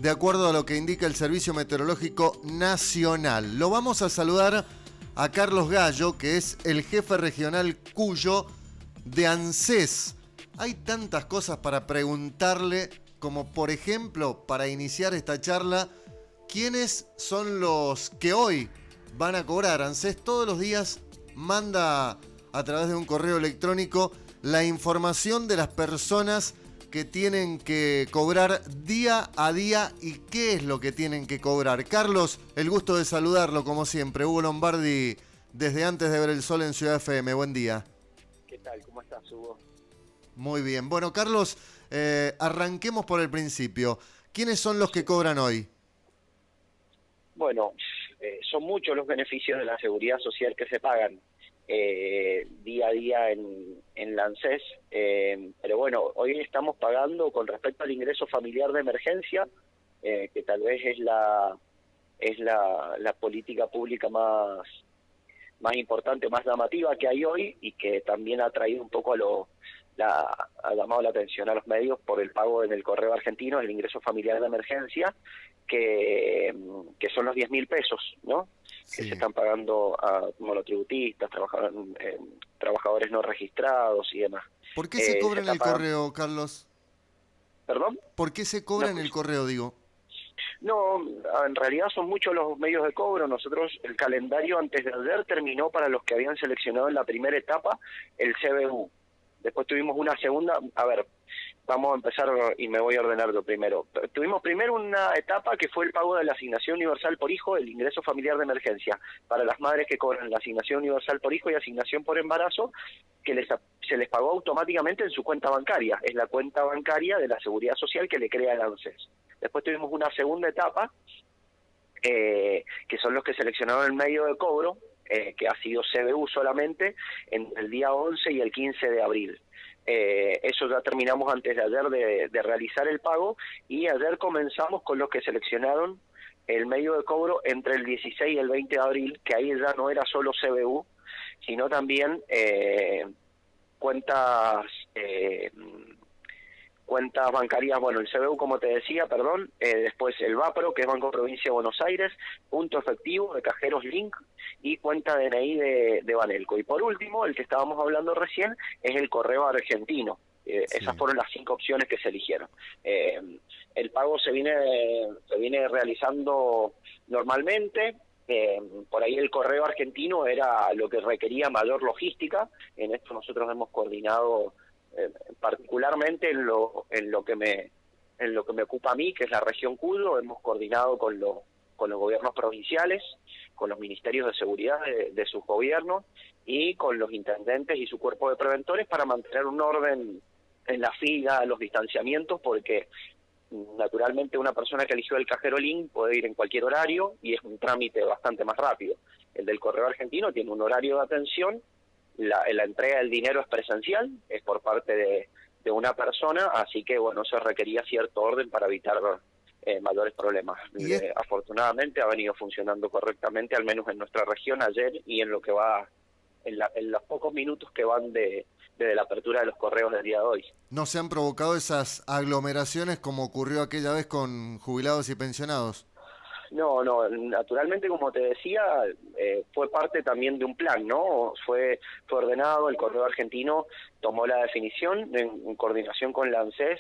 de acuerdo a lo que indica el Servicio Meteorológico Nacional. Lo vamos a saludar a Carlos Gallo, que es el jefe regional Cuyo de ANSES. Hay tantas cosas para preguntarle, como por ejemplo, para iniciar esta charla, ¿quiénes son los que hoy van a cobrar? ANSES todos los días manda a través de un correo electrónico la información de las personas que tienen que cobrar día a día y qué es lo que tienen que cobrar. Carlos, el gusto de saludarlo como siempre. Hugo Lombardi, desde antes de ver el sol en Ciudad FM. Buen día. ¿Qué tal? ¿Cómo estás, Hugo? Muy bien. Bueno, Carlos, arranquemos por el principio. ¿Quiénes son los que cobran hoy? Bueno, son muchos los beneficios de la seguridad social que se pagan día a día en la ANSES, pero bueno, hoy estamos pagando con respecto al ingreso familiar de emergencia, que tal vez es la política pública más importante, más llamativa que hay hoy, y que también ha traído un poco ha llamado la atención a los medios por el pago en el correo argentino, el ingreso familiar de emergencia, que son los 10.000 pesos, ¿no? Sí. Que se están pagando a monotributistas, trabajadores no registrados y demás. ¿Por qué se cobra en el correo, Carlos? ¿Perdón? ¿Por qué se cobra en el correo, digo? No, en realidad son muchos los medios de cobro. Nosotros, el calendario antes de ayer terminó para los que habían seleccionado en la primera etapa el CBU. Después tuvimos una segunda, vamos a empezar y me voy a ordenar yo primero. Tuvimos primero una etapa que fue el pago de la asignación universal por hijo, el ingreso familiar de emergencia, para las madres que cobran la asignación universal por hijo y asignación por embarazo, que se les pagó automáticamente en su cuenta bancaria. Es la cuenta bancaria de la Seguridad Social que le crea el ANSES. Después tuvimos una segunda etapa, que son los que seleccionaron el medio de cobro, que ha sido CBU solamente, en el día 11 y el 15 de abril. Eso ya terminamos antes de ayer de realizar el pago, y ayer comenzamos con los que seleccionaron el medio de cobro entre el 16 y el 20 de abril, que ahí ya no era solo CBU, sino también cuentas bancarias, bueno, el CBU, como te decía, después el VAPRO, que es Banco Provincia de Buenos Aires, punto efectivo de cajeros Link y cuenta DNI de Banelco. Y por último, el que estábamos hablando recién, es el correo argentino. Sí. Esas fueron las 5 opciones que se eligieron. El pago se viene realizando normalmente. Por ahí el correo argentino era lo que requería mayor logística. En esto nosotros hemos coordinado particularmente en lo que me ocupa a mí, que es la región Cuyo. Hemos coordinado con los gobiernos provinciales, con los ministerios de seguridad de sus gobiernos y con los intendentes y su cuerpo de preventores, para mantener un orden en la fila, los distanciamientos, porque naturalmente una persona que eligió el cajero Link puede ir en cualquier horario y es un trámite bastante más rápido. El del correo argentino tiene un horario de atención. La entrega del dinero es presencial, es por parte de una persona, así que bueno, eso requería cierto orden para evitar mayores problemas. Afortunadamente ha venido funcionando correctamente, al menos en nuestra región ayer, y en lo que va, en los pocos minutos que van desde la apertura de los correos del día de hoy. ¿No se han provocado esas aglomeraciones como ocurrió aquella vez con jubilados y pensionados? No, naturalmente, como te decía, fue parte también de un plan, ¿no? Fue ordenado, el correo argentino tomó la definición en coordinación con la ANSES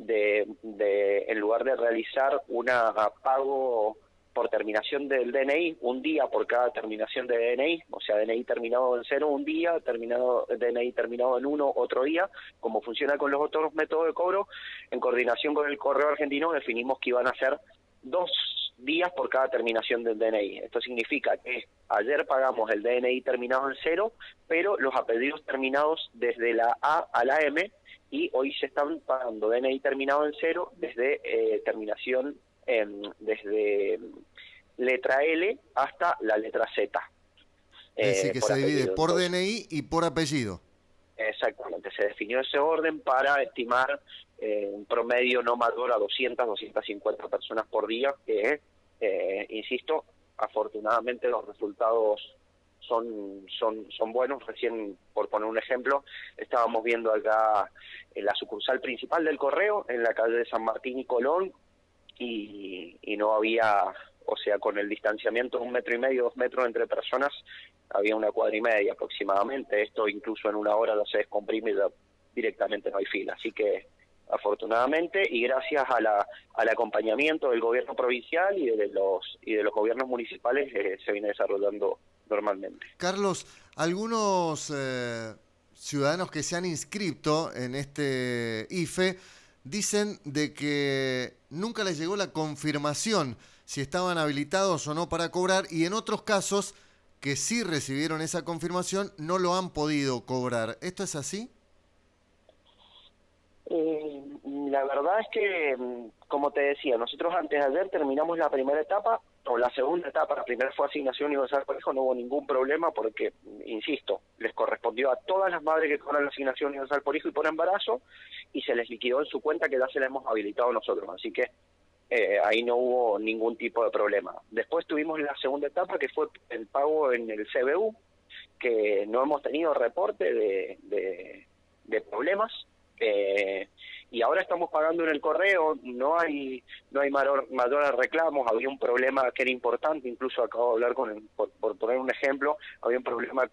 en lugar de realizar una pago por terminación del DNI, un día por cada terminación de DNI, o sea, DNI terminado en 0 un día, DNI terminado en 1 otro día, como funciona con los otros métodos de cobro. En coordinación con el correo argentino definimos que iban a ser 2 días por cada terminación del DNI. Esto significa que ayer pagamos el DNI terminado en 0, pero los apellidos terminados desde la A a la M, y hoy se están pagando DNI terminado en 0 desde terminación desde letra L hasta la letra Z. Es decir, que se divide por Entonces, DNI y por apellido. Exactamente, se definió ese orden para estimar un promedio no mayor a 250 personas por día, que insisto, afortunadamente los resultados son buenos. Recién, por poner un ejemplo, estábamos viendo acá en la sucursal principal del correo, en la calle de San Martín y Colón, y no había, o sea, con el distanciamiento de 1,5 metros, 2 metros entre personas, había 1,25 cuadras aproximadamente. Esto incluso en una hora lo se descomprime y ya directamente no hay fila. Así que afortunadamente y gracias al acompañamiento del gobierno provincial y de los gobiernos municipales se viene desarrollando normalmente. Carlos, algunos ciudadanos que se han inscrito en este IFE dicen de que nunca les llegó la confirmación si estaban habilitados o no para cobrar, y en otros casos que sí recibieron esa confirmación no lo han podido cobrar. ¿Esto es así? La verdad es que, como te decía, nosotros antes de ayer terminamos la primera etapa, o la segunda etapa. La primera fue asignación universal por hijo, no hubo ningún problema porque, insisto, les correspondió a todas las madres que cobran la asignación universal por hijo y por embarazo, y se les liquidó en su cuenta, que ya se la hemos habilitado nosotros, así que ahí no hubo ningún tipo de problema. Después tuvimos la segunda etapa, que fue el pago en el CBU, que no hemos tenido reporte de problemas. Y ahora estamos pagando en el correo, no hay mayores reclamos. Había un problema que era importante, incluso acabo de hablar por poner un ejemplo, había un problema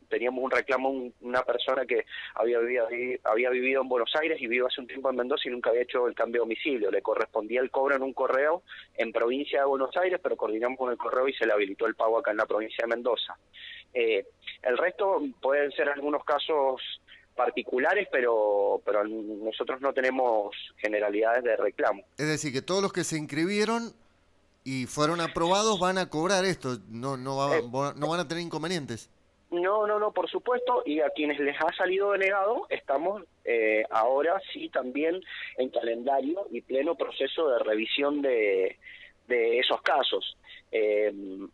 teníamos un reclamo, una persona que había vivido en Buenos Aires y vive hace un tiempo en Mendoza y nunca había hecho el cambio de domicilio. Le correspondía el cobro en un correo en provincia de Buenos Aires, pero coordinamos con el correo y se le habilitó el pago acá en la provincia de Mendoza. El resto pueden ser algunos casos particulares, pero nosotros no tenemos generalidades de reclamo. Es decir, que todos los que se inscribieron y fueron aprobados van a cobrar esto, no van a tener inconvenientes. No, por supuesto, y a quienes les ha salido denegado, estamos ahora sí también en calendario y pleno proceso de revisión de esos casos. En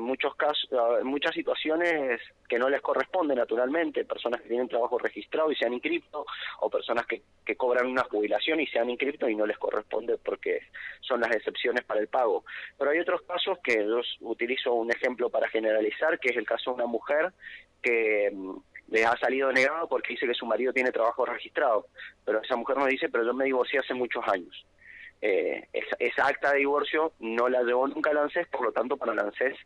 muchas situaciones que no les corresponde, naturalmente, personas que tienen trabajo registrado y se han inscrito, o personas que cobran una jubilación y se han inscrito y no les corresponde porque son las excepciones para el pago. Pero hay otros casos que yo utilizo un ejemplo para generalizar, que es el caso de una mujer que les ha salido negado porque dice que su marido tiene trabajo registrado, pero esa mujer nos dice, pero yo me divorcié hace muchos años. Esa acta de divorcio no la llevó nunca al ANSES, por lo tanto para el ANSES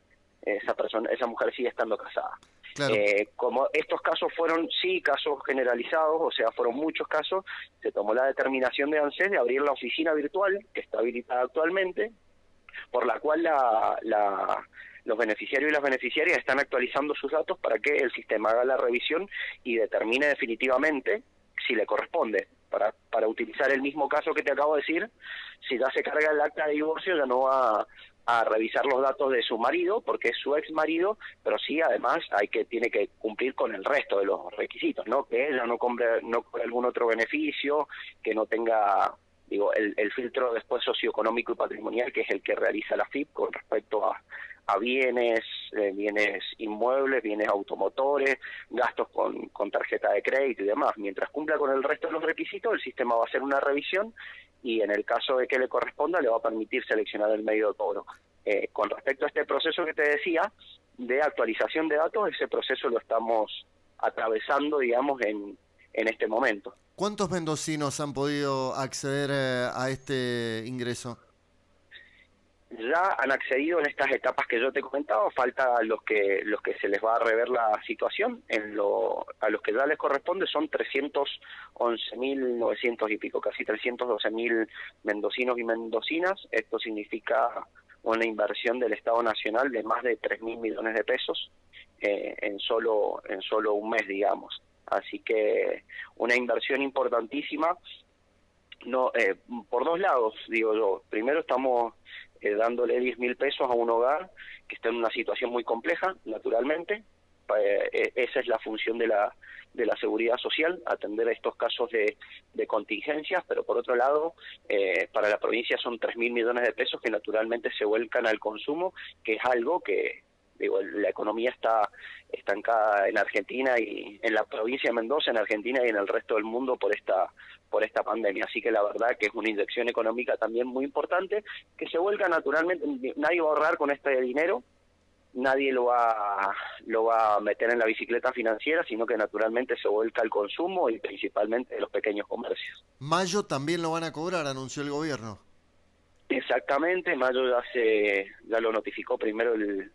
esa mujer sigue estando casada. Claro. Como estos casos fueron casos generalizados, o sea, fueron muchos casos, se tomó la determinación de ANSES de abrir la oficina virtual que está habilitada actualmente, por la cual los beneficiarios y las beneficiarias están actualizando sus datos para que el sistema haga la revisión y determine definitivamente si le corresponde. Para utilizar el mismo caso que te acabo de decir, si ya se carga el acta de divorcio, ya no va a revisar los datos de su marido, porque es su ex marido, pero sí, además, tiene que cumplir con el resto de los requisitos, ¿no? Que ella no cobre algún otro beneficio, que no tenga, el filtro después socioeconómico y patrimonial, que es el que realiza la FIP con respecto a bienes inmuebles, bienes automotores, gastos con tarjeta de crédito y demás. Mientras cumpla con el resto de los requisitos, el sistema va a hacer una revisión y en el caso de que le corresponda le va a permitir seleccionar el medio de cobro. Con respecto a este proceso que te decía de actualización de datos, ese proceso lo estamos atravesando, digamos, en este momento. ¿Cuántos mendocinos han podido acceder a este ingreso? Ya han accedido en estas etapas que yo te he comentado, falta los que se les va a rever la situación. A los que ya les corresponde son 311.900 y pico, casi 312.000 mendocinos y mendocinas. Esto significa una inversión del Estado Nacional de más de 3.000 millones de pesos en solo un mes, digamos. Así que una inversión importantísima, por dos lados, digo yo. Primero estamos dándole 10.000 pesos a un hogar que está en una situación muy compleja, naturalmente. Esa es la función de la seguridad social, atender a estos casos de contingencias, pero por otro lado, para la provincia son 3.000 millones de pesos que naturalmente se vuelcan al consumo, que es algo que, la economía está estancada en Argentina y en la provincia de Mendoza, en Argentina y en el resto del mundo por esta pandemia. Así que la verdad que es una inyección económica también muy importante, que se vuelca naturalmente. Nadie va a ahorrar con este dinero, nadie lo va a meter en la bicicleta financiera, sino que naturalmente se vuelca al consumo y principalmente de los pequeños comercios. Mayo también lo van a cobrar, anunció el gobierno. Exactamente, mayo ya lo notificó primero el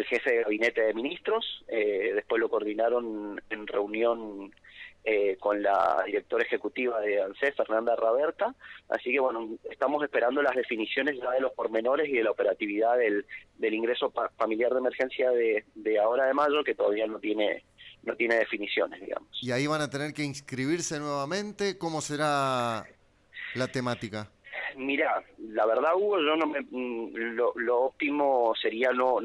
jefe de gabinete de ministros, después lo coordinaron en reunión con la directora ejecutiva de ANSES, Fernanda Raberta, así que bueno, estamos esperando las definiciones ya de los pormenores y de la operatividad del ingreso familiar de emergencia de ahora de mayo, que todavía no tiene definiciones, digamos. ¿Y ahí van a tener que inscribirse nuevamente? ¿Cómo será la temática? Mira, la verdad, Hugo, yo lo óptimo sería no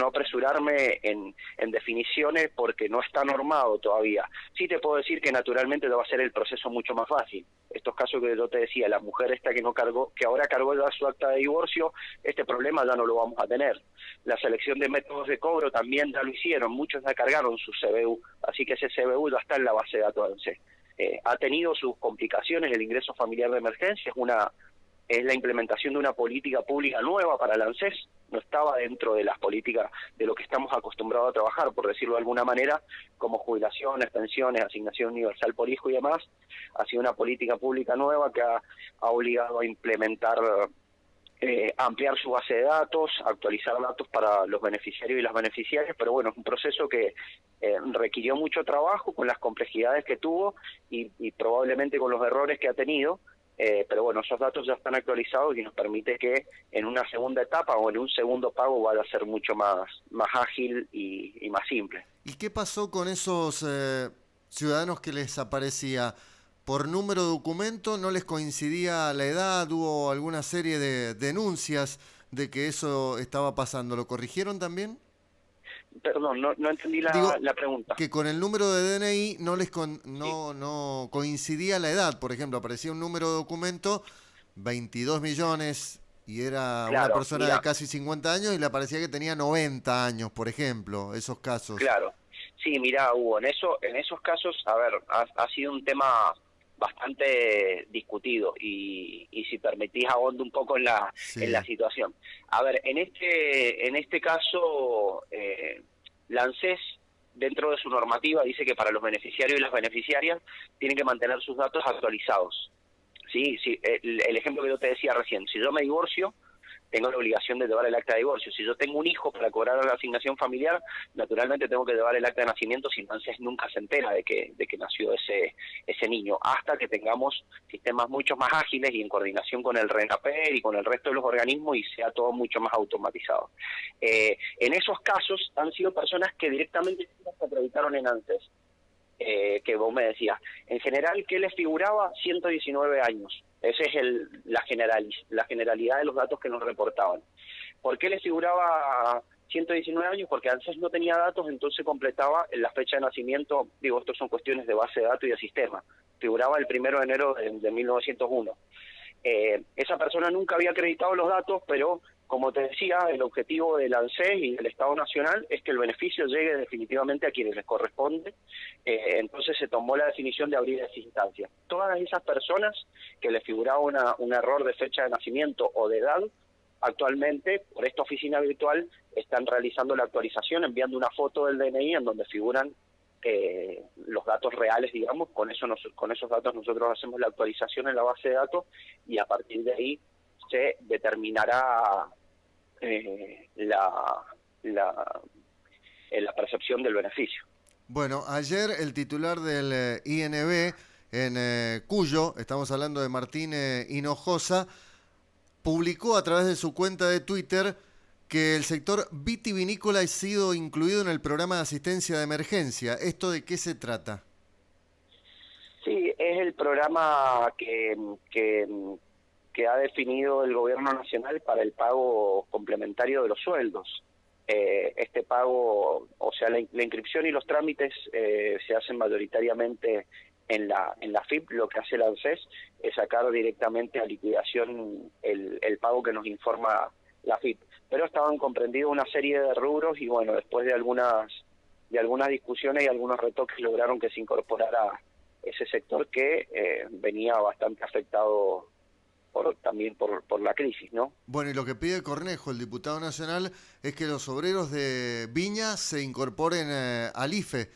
apresurarme en definiciones porque no está normado todavía. Sí te puedo decir que naturalmente lo va a hacer el proceso mucho más fácil. Estos casos que yo te decía, la mujer esta que ahora cargó ya su acta de divorcio, este problema ya no lo vamos a tener. La selección de métodos de cobro también ya lo hicieron, muchos ya cargaron su CBU, así que ese CBU ya está en la base de datos de ANSES. Ha tenido sus complicaciones el ingreso familiar de emergencia, es la implementación de una política pública nueva para la ANSES, no estaba dentro de las políticas de lo que estamos acostumbrados a trabajar, por decirlo de alguna manera, como jubilaciones, pensiones, asignación universal por hijo y demás. Ha sido una política pública nueva que ha obligado a implementar, ampliar su base de datos, actualizar datos para los beneficiarios y las beneficiarias, pero bueno, es un proceso que requirió mucho trabajo con las complejidades que tuvo y probablemente con los errores que ha tenido. Pero bueno, esos datos ya están actualizados y nos permite que en una segunda etapa o en un segundo pago vaya a ser mucho más ágil y más simple. ¿Y qué pasó con esos ciudadanos que les aparecía por número de documento? ¿No les coincidía la edad? ¿Hubo alguna serie de denuncias de que eso estaba pasando? ¿Lo corrigieron también? Perdón, no entendí Digo, la pregunta. que con el número de DNI no coincidía la edad. Por ejemplo, aparecía un número de documento, 22 millones, y era una Claro, persona de mira, casi 50 años y le aparecía que tenía 90 años, por ejemplo, esos casos. claro. Sí, mira, Hugo, en esos casos, a ver, ha sido un tema bastante discutido y si permitís ahondo un poco en la Sí. situación. A ver, en este caso, la ANSES, dentro de su normativa, dice que para los beneficiarios y las beneficiarias tienen que mantener sus datos actualizados. Sí, sí, el ejemplo que yo te decía recién, si yo me divorcio, tengo la obligación de llevar el acta de divorcio. Si yo tengo un hijo para cobrar la asignación familiar, naturalmente tengo que llevar el acta de nacimiento, si entonces nunca se entera de que nació ese niño, hasta que tengamos sistemas mucho más ágiles y en coordinación con el RENAPER y con el resto de los organismos y sea todo mucho más automatizado. En esos casos han sido personas que directamente se acreditaron en ANSES, que vos me decías. En general, ¿qué les figuraba? 119 años. Esa es la generalidad de los datos que nos reportaban. ¿Por qué les figuraba 119 años? Porque ANSES no tenía datos, entonces completaba la fecha de nacimiento. Digo, estos son cuestiones de base de datos y de sistema. Figuraba el 1 de enero de 1901. Esa persona nunca había acreditado los datos, pero como te decía, el objetivo del ANSES y del Estado Nacional es que el beneficio llegue definitivamente a quienes les corresponde. Entonces se tomó la definición de abrir esa instancia. Todas esas personas que les figuraba un error de fecha de nacimiento o de edad, actualmente por esta oficina virtual están realizando la actualización, enviando una foto del DNI en donde figuran los datos reales, digamos. Con esos datos nosotros hacemos la actualización en la base de datos y a partir de ahí se determinará la percepción del beneficio. Bueno, ayer el titular del INB en Cuyo, estamos hablando de Martín Hinojosa, publicó a través de su cuenta de Twitter que el sector vitivinícola ha sido incluido en el programa de asistencia de emergencia. ¿Esto de qué se trata? Sí, es el programa que ha definido el gobierno nacional para el pago complementario de los sueldos. Este pago, o sea, la inscripción y los trámites se hacen mayoritariamente en la FIP. Lo que hace la ANSES es sacar directamente a liquidación el pago que nos informa la FIP. Pero estaban comprendidos una serie de rubros y bueno, después de algunas discusiones y algunos retoques lograron que se incorporara ese sector que venía bastante afectado también por la crisis, ¿no? Bueno, y lo que pide Cornejo, el diputado nacional, es que los obreros de Viña se incorporen al IFE.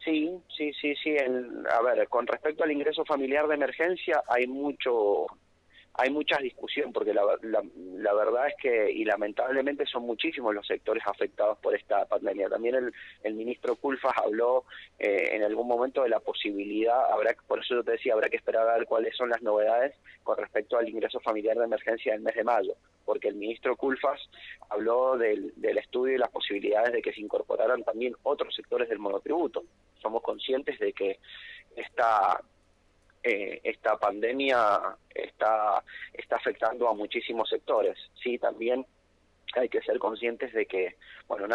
Sí, sí, sí, sí. A ver, con respecto al ingreso familiar de emergencia, hay mucha discusión, porque la verdad es que, y lamentablemente son muchísimos los sectores afectados por esta pandemia. También el ministro Culfas habló en algún momento de la posibilidad, por eso yo te decía, habrá que esperar a ver cuáles son las novedades con respecto al ingreso familiar de emergencia del mes de mayo, porque el ministro Culfas habló del estudio y las posibilidades de que se incorporaran también otros sectores del monotributo. Somos conscientes de que esta pandemia está afectando a muchísimos sectores. Sí, también hay que ser conscientes de que, bueno,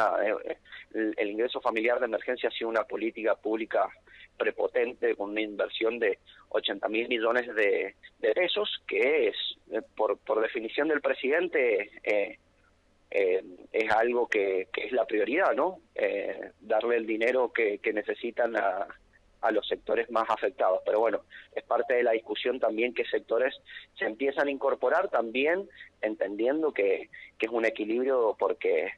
el ingreso familiar de emergencia ha sido una política pública prepotente, con una inversión de 80.000 millones de pesos, que es, por definición del presidente, es algo que es la prioridad, ¿no? Darle el dinero que necesitan a los sectores más afectados. Pero bueno, es parte de la discusión también qué sectores se empiezan a incorporar, también entendiendo que es un equilibrio, porque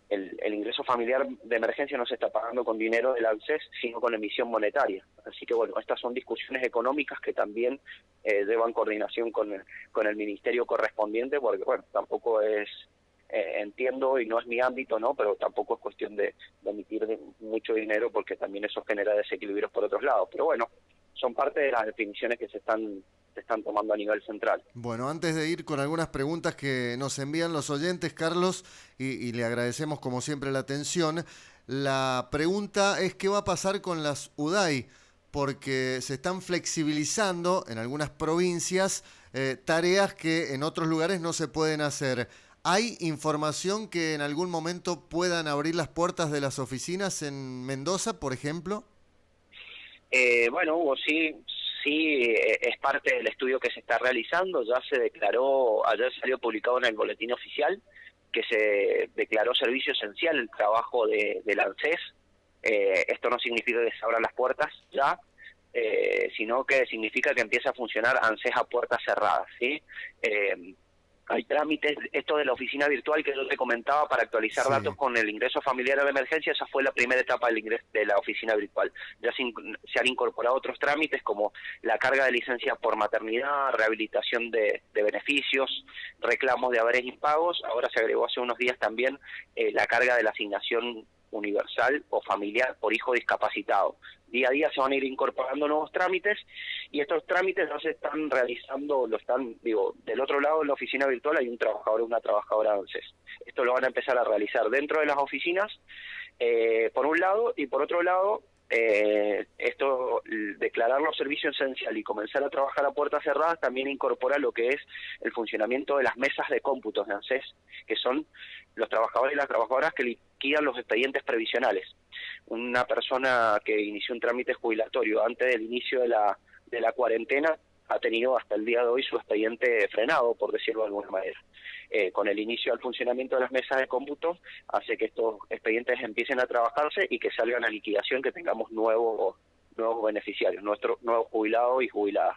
el ingreso familiar de emergencia no se está pagando con dinero del ANSES, sino con emisión monetaria. Así que bueno, estas son discusiones económicas que también llevan coordinación con el ministerio correspondiente, porque bueno, tampoco es... entiendo, y no es mi ámbito, ¿no? Pero tampoco es cuestión de emitir mucho dinero, porque también eso genera desequilibrios por otros lados. Pero bueno, son parte de las definiciones que se están tomando a nivel central. Bueno, antes de ir con algunas preguntas que nos envían los oyentes, Carlos, y le agradecemos como siempre la atención, la pregunta es qué va a pasar con las UDAI, porque se están flexibilizando en algunas provincias tareas que en otros lugares no se pueden hacer. ¿Hay información que en algún momento puedan abrir las puertas de las oficinas en Mendoza, por ejemplo? Bueno, Hugo, sí, es parte del estudio que se está realizando. Ya se declaró, ayer salió publicado en el boletín oficial, que se declaró servicio esencial el trabajo del ANSES. Esto no significa que se abran las puertas ya, sino que significa que empieza a funcionar ANSES a puertas cerradas, ¿sí? Hay trámites, esto de la oficina virtual que yo te comentaba para actualizar Sí. datos con el ingreso familiar a la emergencia, esa fue la primera etapa del ingreso de la oficina virtual. Ya se han incorporado otros trámites como la carga de licencia por maternidad, rehabilitación de beneficios, reclamos de haberes impagos. Ahora se agregó hace unos días también la carga de la asignación universal o familiar por hijo discapacitado. Día a día se van a ir incorporando nuevos trámites, y estos trámites no se están realizando, del otro lado de la oficina virtual hay un trabajador o una trabajadora de ANSES. Esto lo van a empezar a realizar dentro de las oficinas, por un lado, y por otro lado, declarar los servicios esenciales y comenzar a trabajar a puertas cerradas también incorpora lo que es el funcionamiento de las mesas de cómputos de ANSES, que son los trabajadores y las trabajadoras que liquidan los expedientes previsionales. Una persona que inició un trámite jubilatorio antes del inicio de la cuarentena ha tenido hasta el día de hoy su expediente frenado, por decirlo de alguna manera. Con el inicio del funcionamiento de las mesas de cómputo, hace que estos expedientes empiecen a trabajarse y que salgan a liquidación, que tengamos nuevos beneficiarios, nuevos jubilados y jubiladas.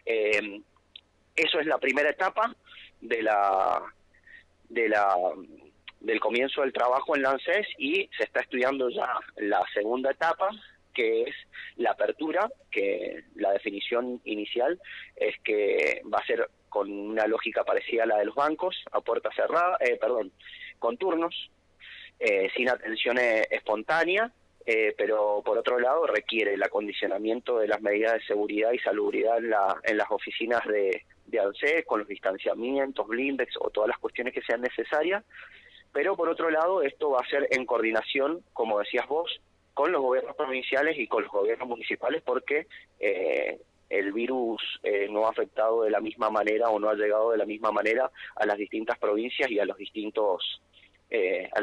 Eso es la primera etapa del comienzo del trabajo en la ANSES, y se está estudiando ya la segunda etapa, que es la apertura, que la definición inicial es que va a ser con una lógica parecida a la de los bancos, a puerta cerrada, con turnos, sin atención espontánea, pero por otro lado requiere el acondicionamiento de las medidas de seguridad y salubridad en las oficinas de ANSES, con los distanciamientos, blindex o todas las cuestiones que sean necesarias. Pero por otro lado, esto va a ser en coordinación, como decías vos, con los gobiernos provinciales y con los gobiernos municipales, porque el virus no ha afectado de la misma manera, o no ha llegado de la misma manera a las distintas provincias y a las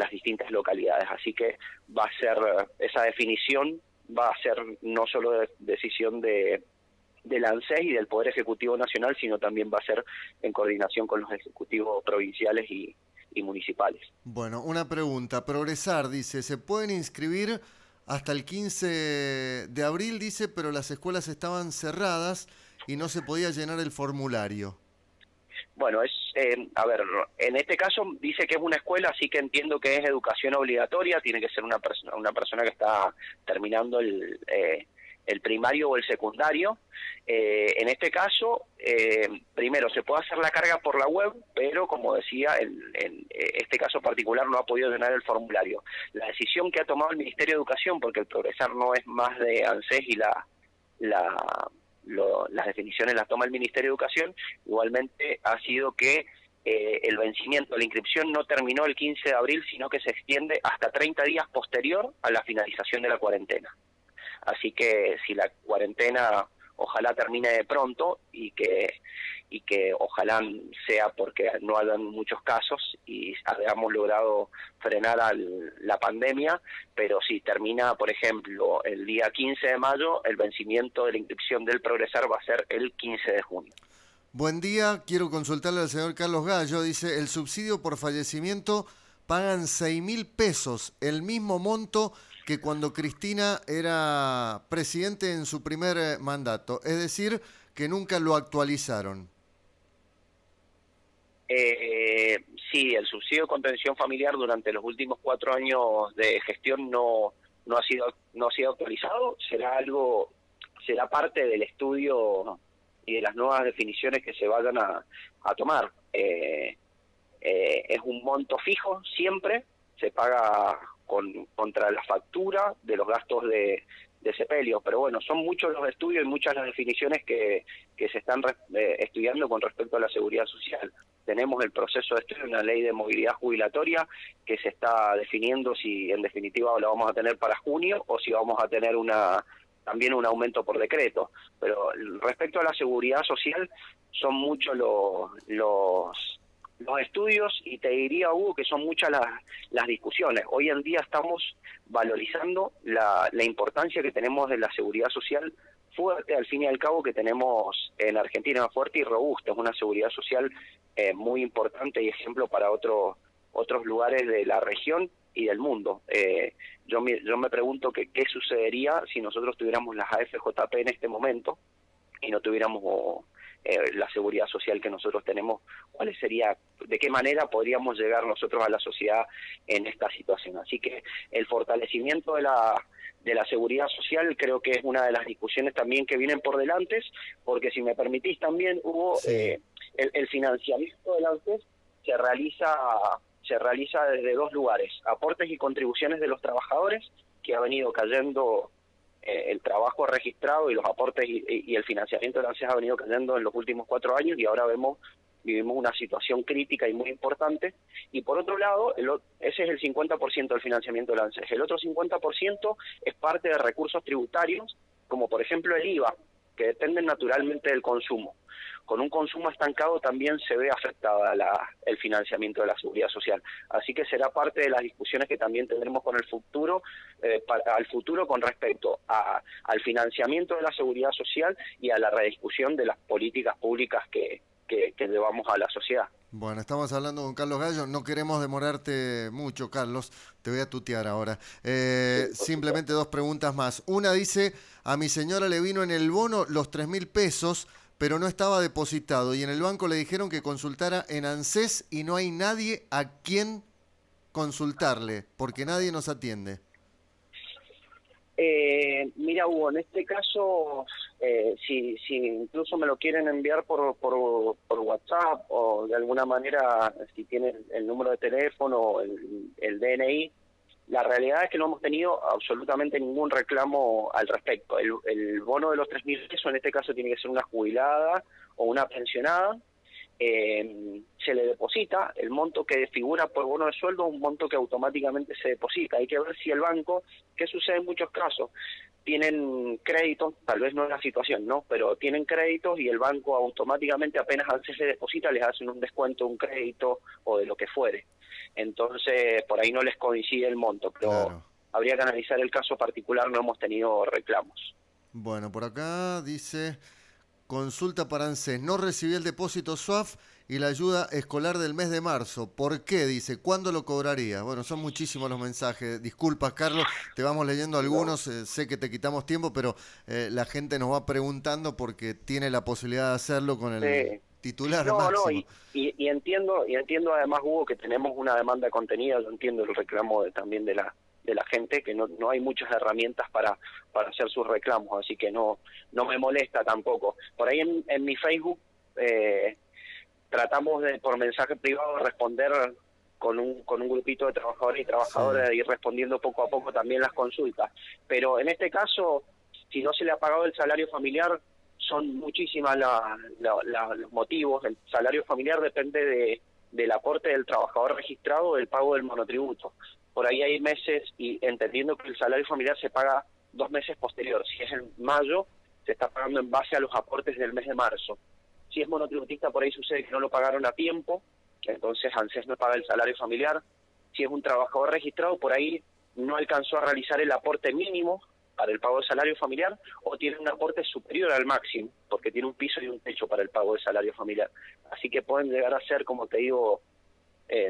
distintas localidades. Así que va a ser, esa definición va a ser no solo decisión del ANSES y del Poder Ejecutivo Nacional, sino también va a ser en coordinación con los ejecutivos provinciales y municipales. Bueno, una pregunta. Progresar, dice, ¿se pueden inscribir hasta el 15 de abril? Dice, pero las escuelas estaban cerradas y no se podía llenar el formulario. Bueno, a ver, en este caso dice que es una escuela, así que entiendo que es educación obligatoria, tiene que ser una persona que está terminando el primario o el secundario. En este caso, primero, se puede hacer la carga por la web, pero como decía, en este caso particular no ha podido llenar el formulario. La decisión que ha tomado el Ministerio de Educación, porque el Progresar no es más de ANSES y las definiciones las toma el Ministerio de Educación, igualmente ha sido que el vencimiento de la inscripción no terminó el 15 de abril, sino que se extiende hasta 30 días posterior a la finalización de la cuarentena. Así que si la cuarentena ojalá termine de pronto y que ojalá sea porque no hayan muchos casos y hayamos logrado frenar la pandemia, pero si termina, por ejemplo, el día 15 de mayo, el vencimiento de la inscripción del Progresar va a ser el 15 de junio. Buen día, quiero consultarle al señor Carlos Gallo. Dice, el subsidio por fallecimiento pagan 6.000 pesos, el mismo monto que cuando Cristina era presidente en su primer mandato. Es decir, que nunca lo actualizaron. Sí, el subsidio de contención familiar durante los últimos 4 años de gestión no ha sido actualizado. Será parte del estudio y de las nuevas definiciones que se vayan a tomar. Es un monto fijo siempre, se paga contra la factura de los gastos de sepelio, pero bueno, son muchos los estudios y muchas las definiciones que se están estudiando con respecto a la seguridad social. Tenemos el proceso de estudio de una ley de movilidad jubilatoria que se está definiendo si en definitiva la vamos a tener para junio o si vamos a tener también un aumento por decreto. Pero respecto a la seguridad social, son muchos los estudios y te diría, Hugo, que son muchas las discusiones. Hoy en día estamos valorizando la importancia que tenemos de la seguridad social fuerte, al fin y al cabo, que tenemos en Argentina, fuerte y robusta. Es una seguridad social muy importante y ejemplo para otros lugares de la región y del mundo. Yo me pregunto qué sucedería si nosotros tuviéramos las AFJP en este momento y no tuviéramos la seguridad social que nosotros tenemos. ¿De qué manera podríamos llegar nosotros a la sociedad en esta situación? Así que el fortalecimiento de la seguridad social creo que es una de las discusiones también que vienen por delante, porque si me permitís también, Hugo, Sí. el financiamiento del ANSES se realiza desde 2 lugares: aportes y contribuciones de los trabajadores, que ha venido cayendo el trabajo registrado y los aportes y el financiamiento de la ANSES ha venido cayendo en los últimos 4 años y ahora vivimos una situación crítica y muy importante. Y por otro lado, ese es el 50% del financiamiento de la ANSES. El otro 50% es parte de recursos tributarios, como por ejemplo el IVA, que dependen naturalmente del consumo. Con un consumo estancado también se ve afectada el financiamiento de la seguridad social. Así que será parte de las discusiones que también tendremos con el futuro, al futuro con respecto al financiamiento de la seguridad social y a la rediscusión de las políticas públicas que llevamos a la sociedad. Bueno, estamos hablando con Carlos Gallo. No queremos demorarte mucho, Carlos. Te voy a tutear ahora. Simplemente 2 preguntas más. Una dice, a mi señora le vino en el bono los 3.000 pesos, pero no estaba depositado. Y en el banco le dijeron que consultara en ANSES y no hay nadie a quien consultarle, porque nadie nos atiende. Mira, Hugo, en este caso, si incluso me lo quieren enviar por WhatsApp o de alguna manera, si tienen el número de teléfono o el DNI, la realidad es que no hemos tenido absolutamente ningún reclamo al respecto. El bono de los 3.000 pesos, en este caso, tiene que ser una jubilada o una pensionada. Se le deposita el monto que figura por bono de sueldo, un monto que automáticamente se deposita. Hay que ver si el banco, ¿qué sucede en muchos casos? Tienen créditos, tal vez no es la situación, ¿no? Pero tienen créditos y el banco automáticamente, apenas se deposita, les hacen un descuento, un crédito o de lo que fuere. Entonces, por ahí no les coincide el monto, pero Claro. habría que analizar el caso particular, no hemos tenido reclamos. Bueno, por acá dice, consulta para ANSES. No recibí el depósito SUAF y la ayuda escolar del mes de marzo. ¿Por qué? Dice, ¿cuándo lo cobraría? Bueno, son muchísimos los mensajes. Disculpas, Carlos, te vamos leyendo algunos. Sé que te quitamos tiempo, pero la gente nos va preguntando porque tiene la posibilidad de hacerlo con Sí. titular No, no, máximo. y entiendo además, Hugo, que tenemos una demanda contenida. Yo entiendo el reclamo también de la gente, que no hay muchas herramientas para hacer sus reclamos, así que no me molesta tampoco. Por ahí en mi Facebook tratamos de, por mensaje privado, responder con un grupito de trabajadores y trabajadoras, Sí. de ir respondiendo poco a poco también las consultas. Pero en este caso, si no se le ha pagado el salario familiar, son muchísimas los motivos. El salario familiar depende del aporte del trabajador registrado o del pago del monotributo. Por ahí hay meses, y entendiendo que el salario familiar se paga 2 meses posterior. Si es en mayo, se está pagando en base a los aportes del mes de marzo. Si es monotributista, por ahí sucede que no lo pagaron a tiempo, entonces ANSES no paga el salario familiar. Si es un trabajador registrado, por ahí no alcanzó a realizar el aporte mínimo para el pago de salario familiar, o tiene un aporte superior al máximo, porque tiene un piso y un techo para el pago de salario familiar. Así que pueden llegar a ser, como te digo,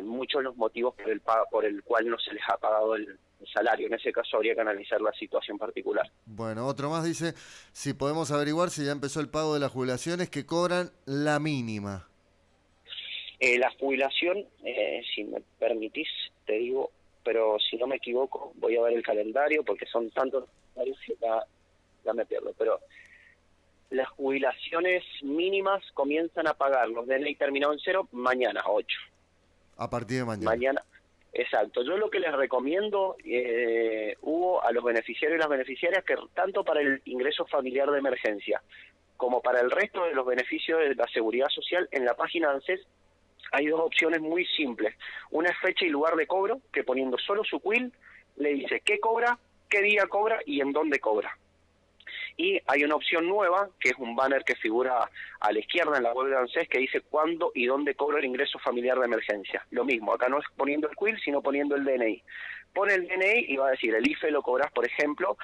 muchos los motivos por el cual no se les ha pagado el salario. En ese caso habría que analizar la situación particular. Bueno, otro más dice, si podemos averiguar si ya empezó el pago de las jubilaciones que cobran la mínima. La jubilación, si me permitís, te digo, pero si no me equivoco, voy a ver el calendario, porque son tantos calendarios que ya me pierdo, pero las jubilaciones mínimas comienzan a pagar los DNI terminado en 0 mañana, 8. A partir de mañana. Mañana, exacto. Yo lo que les recomiendo, Hugo, a los beneficiarios y las beneficiarias, que tanto para el ingreso familiar de emergencia como para el resto de los beneficios de la seguridad social, en la página de ANSES hay 2 opciones muy simples. Una es fecha y lugar de cobro, que poniendo solo su CUIL le dice qué cobra, qué día cobra y en dónde cobra. Y hay una opción nueva, que es un banner que figura a la izquierda en la web de ANSES, que dice cuándo y dónde cobra el ingreso familiar de emergencia. Lo mismo, acá no es poniendo el CUIL, sino poniendo el DNI. Pone el DNI y va a decir, el IFE lo cobras, por ejemplo,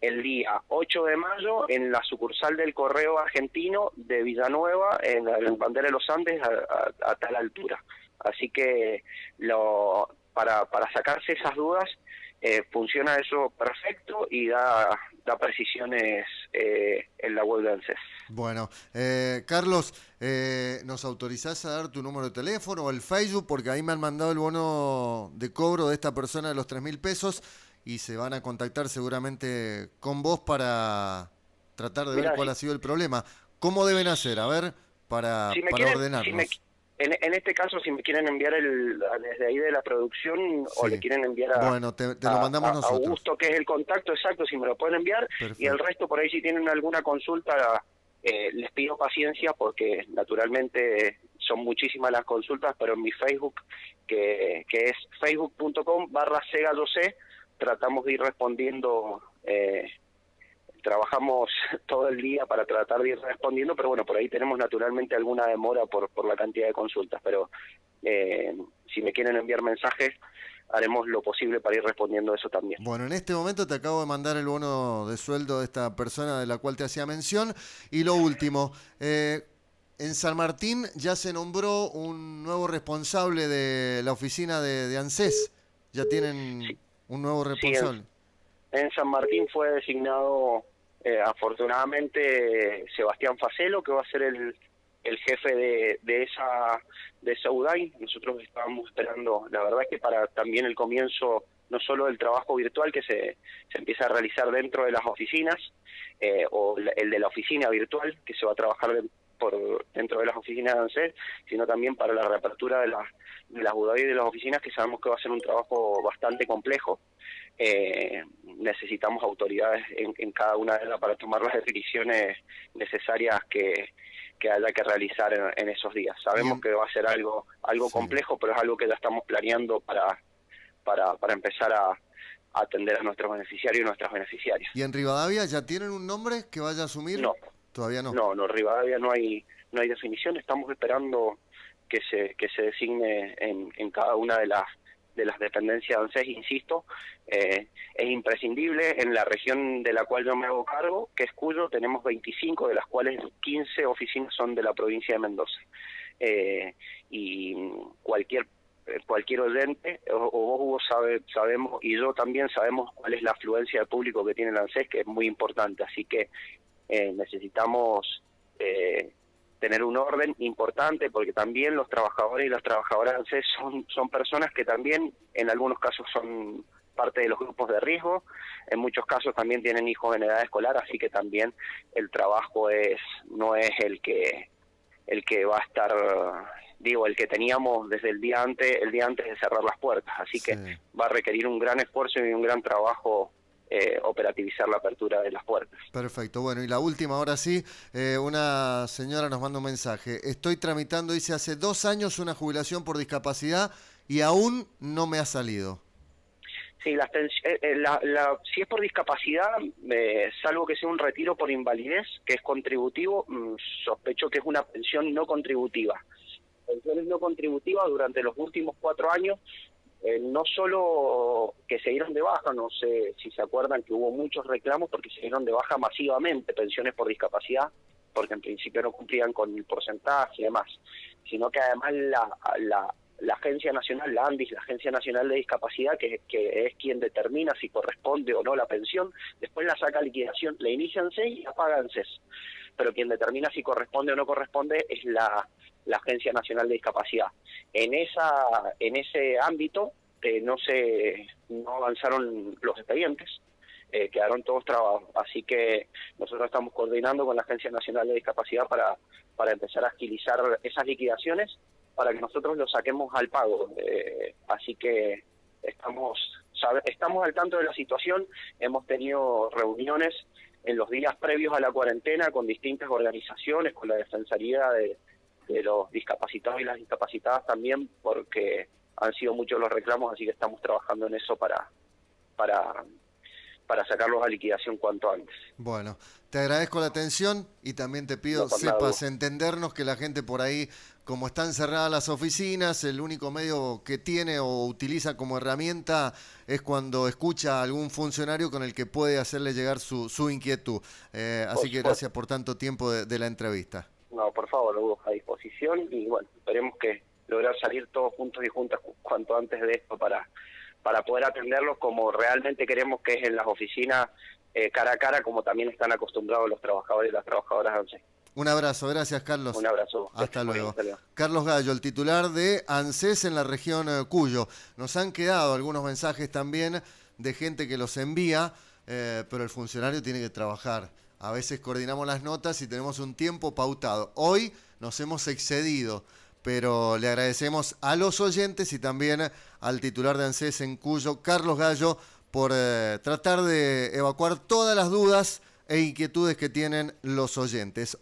el día 8 de mayo en la sucursal del Correo Argentino de Villanueva, en la Bandera de los Andes, a tal altura. Así que para sacarse esas dudas, funciona eso perfecto y da precisiones en la web de ANSES. Bueno, Carlos, ¿nos autorizás a dar tu número de teléfono o el Facebook? Porque ahí me han mandado el bono de cobro de esta persona de los 3.000 pesos y se van a contactar seguramente con vos para tratar de ver Mirá, cuál ha sido el problema. ¿Cómo deben hacer? A ver, si me para quieren, ordenarnos. en este caso, si me quieren enviar desde ahí de la producción, o le Sí. quieren enviar Bueno, te lo mandamos a nosotros. Augusto, que es el contacto exacto, si me lo pueden enviar, y el Perfecto. resto por ahí, si tienen alguna consulta, les pido paciencia, porque naturalmente son muchísimas las consultas, pero en mi Facebook, que es facebook.com/segallocé, tratamos de ir respondiendo. Trabajamos todo el día para tratar de ir respondiendo, pero bueno, por ahí tenemos naturalmente alguna demora por la cantidad de consultas, pero si me quieren enviar mensajes, haremos lo posible para ir respondiendo eso también. Bueno, en este momento te acabo de mandar el bono de sueldo de esta persona de la cual te hacía mención. Y lo último, en San Martín ya se nombró un nuevo responsable de la oficina de ANSES. Ya tienen Sí, un nuevo sí, responsable. en San Martín fue designado, afortunadamente, Sebastián Facelo, que va a ser el jefe de esa UDAI. Nosotros estábamos esperando, la verdad es que para también el comienzo, no solo del trabajo virtual que se empieza a realizar dentro de las oficinas, o el de la oficina virtual, que se va a trabajar por dentro de las oficinas de ANSES, sino también para la reapertura de las UDAI y de las oficinas, que sabemos que va a ser un trabajo bastante complejo. Necesitamos autoridades en cada una de ellas para tomar las definiciones necesarias que haya que realizar en esos días. Y Sabemos en, que va a ser algo sí. complejo, pero es algo que ya estamos planeando para empezar a atender a nuestros beneficiarios y nuestras beneficiarias. ¿Y en Rivadavia ya tienen un nombre que vaya a asumir? No, Todavía no. no, Rivadavia no hay definición. Estamos esperando que se designe en cada una de las dependencias de ANSES. Insisto, es imprescindible. En la región de la cual yo me hago cargo, que es Cuyo, tenemos 25, de las cuales 15 oficinas son de la provincia de Mendoza. Y cualquier oyente, o vos, Hugo, sabemos, y yo también sabemos cuál es la afluencia de público que tiene el ANSES, que es muy importante. Así que necesitamos tener un orden importante, porque también los trabajadores y las trabajadoras de ANSES son personas que también en algunos casos son parte de los grupos de riesgo, en muchos casos también tienen hijos en edad escolar, así que también el trabajo no es el que va a estar, digo, el que teníamos desde el día antes de cerrar las puertas, así que va a requerir un gran esfuerzo y un gran trabajo operativizar la apertura de las puertas. Perfecto, bueno, y la última, ahora sí, una señora nos manda un mensaje. Estoy tramitando, dice, hace 2 años una jubilación por discapacidad y aún no me ha salido. Sí, si es por discapacidad, salvo que sea un retiro por invalidez, que es contributivo, sospecho que es una pensión no contributiva. Pensiones no contributivas durante los últimos 4 años, no solo que se dieron de baja, no sé si se acuerdan que hubo muchos reclamos porque se dieron de baja masivamente pensiones por discapacidad, porque en principio no cumplían con el porcentaje y demás, sino que además la Agencia Nacional, la ANDIS, la Agencia Nacional de Discapacidad, que es quien determina si corresponde o no la pensión, después la saca a liquidación, la inician CES y la pagan CES. Pero quien determina si corresponde o no corresponde es la Agencia Nacional de Discapacidad. En ese ámbito no avanzaron los expedientes, quedaron todos trabados, así que nosotros estamos coordinando con la Agencia Nacional de Discapacidad para empezar a agilizar esas liquidaciones, para que nosotros lo saquemos al pago. Así que estamos al tanto de la situación, hemos tenido reuniones en los días previos a la cuarentena con distintas organizaciones, con la Defensoría de los discapacitados y las discapacitadas también, porque han sido muchos los reclamos, así que estamos trabajando en eso para sacarlos a liquidación cuanto antes. Bueno, te agradezco la atención y también te pido sepas entendernos que la gente por ahí, como están cerradas las oficinas, el único medio que tiene o utiliza como herramienta es cuando escucha a algún funcionario con el que puede hacerle llegar su inquietud. Así que gracias por tanto tiempo de la entrevista. No, por favor, Hugo, a disposición, y bueno, esperemos que lograr salir todos juntos y juntas cuanto antes de esto para poder atenderlos como realmente queremos, que es en las oficinas cara a cara, como también están acostumbrados los trabajadores y las trabajadoras de ANSES. Un abrazo, gracias Carlos. Un abrazo. Hasta luego. Carlos Gallo, el titular de ANSES en la región Cuyo. Nos han quedado algunos mensajes también de gente que los envía, pero el funcionario tiene que trabajar. A veces coordinamos las notas y tenemos un tiempo pautado. Hoy nos hemos excedido, pero le agradecemos a los oyentes y también al titular de ANSES en Cuyo, Carlos Gallo, por tratar de evacuar todas las dudas e inquietudes que tienen los oyentes.